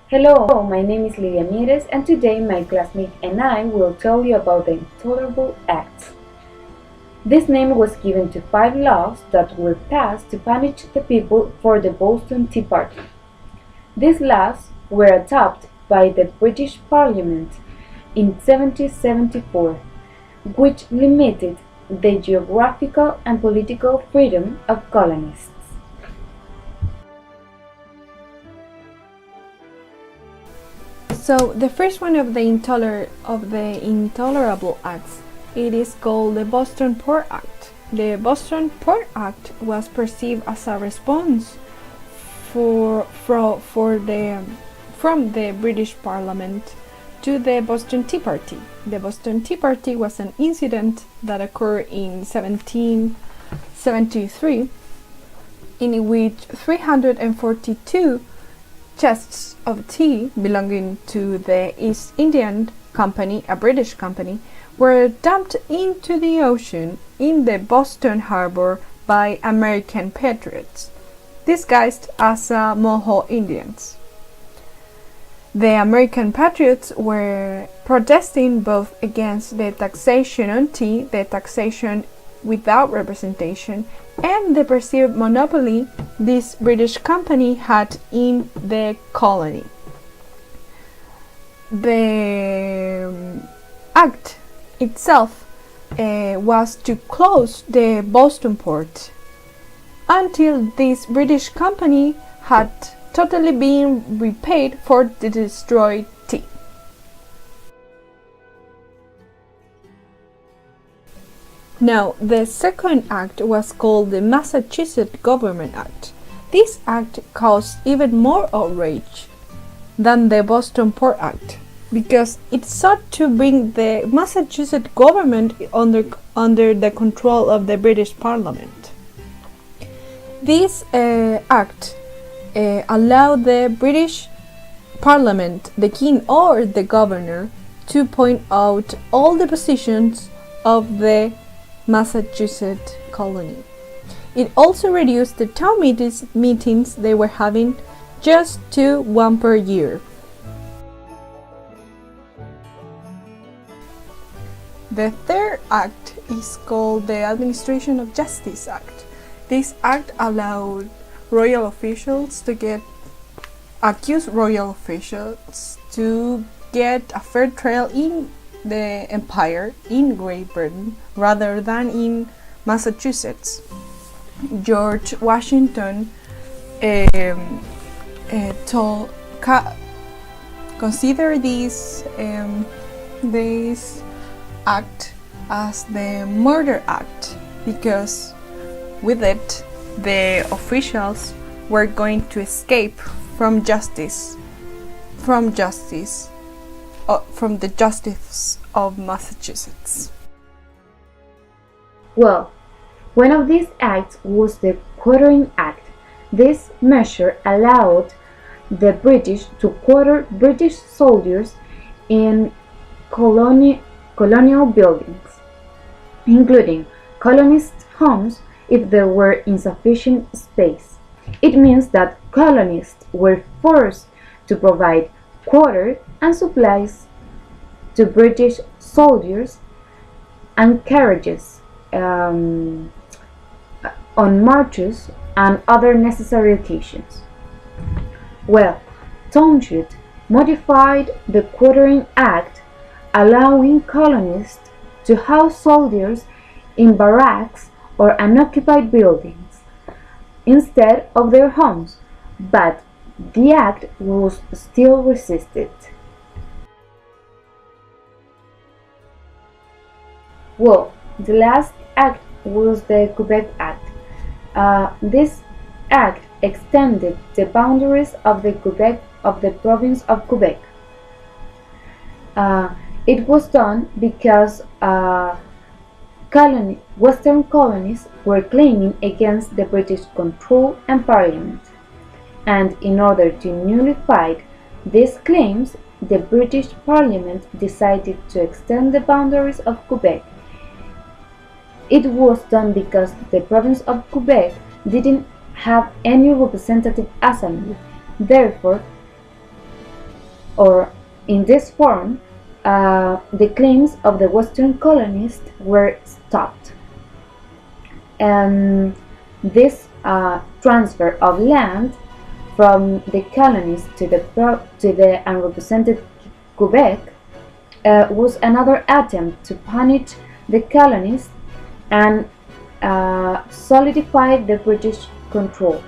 Hello, my name is Lidia Mieres, and today my classmate and I will tell you about the Intolerable Acts. This name was given to 5 laws that were passed to punish the people for the Boston Tea Party. These laws were adopted by the British Parliament in 1774, which limited the geographical and political freedom of colonists. So the first one of the Intolerable Acts, it is called the Boston Port Act. The Boston Port Act was perceived as a response from the British Parliament to the Boston Tea Party. The Boston Tea Party was an incident that occurred in 1773, in which 342 chests of tea belonging to the East Indian Company, a British company, were dumped into the ocean in the Boston harbor by American patriots, disguised as Moho Indians. The American patriots were protesting both against the taxation on tea, the taxation without representation, and the perceived monopoly this British company had in the colony. The act itself was to close the Boston port until this British company had totally been repaid for the destroyed tea. Now, the second act was called the Massachusetts Government Act. This act caused even more outrage than the Boston Port Act because it sought to bring the Massachusetts government under the control of the British Parliament. This act allowed the British Parliament, the King or the Governor, to point out all the positions of the Massachusetts colony. It also reduced the town meetings they were having just to one per year. The third act is called the Administration of Justice Act. This act allowed royal officials to get a fair trial in the empire in Great Britain rather than in Massachusetts. George Washington considered this act as the murder act because with it the officials were going to escape from the justice of Massachusetts. Well, one of these acts was the Quartering Act. This measure allowed the British to quarter British soldiers in colonial buildings, including colonist homes if there were insufficient space. It means that colonists were forced to provide quarter and supplies to British soldiers and carriages on marches and other necessary occasions. Well, Townshend modified the Quartering Act, allowing colonists to house soldiers in barracks or unoccupied buildings instead of their homes, but the act was still resisted. Well, the last act was the Quebec Act. This act extended the boundaries of the province of Quebec. It was done because Western colonies were claiming against the British control and parliament, and in order to nullify these claims, the British Parliament decided to extend the boundaries of Quebec. It was done because the province of Quebec didn't have any representative assembly. Therefore, or in this form, the claims of the Western colonists were stopped. And this transfer of land from the colonies to the unrepresented Quebec was another attempt to punish the colonists and solidify the British control.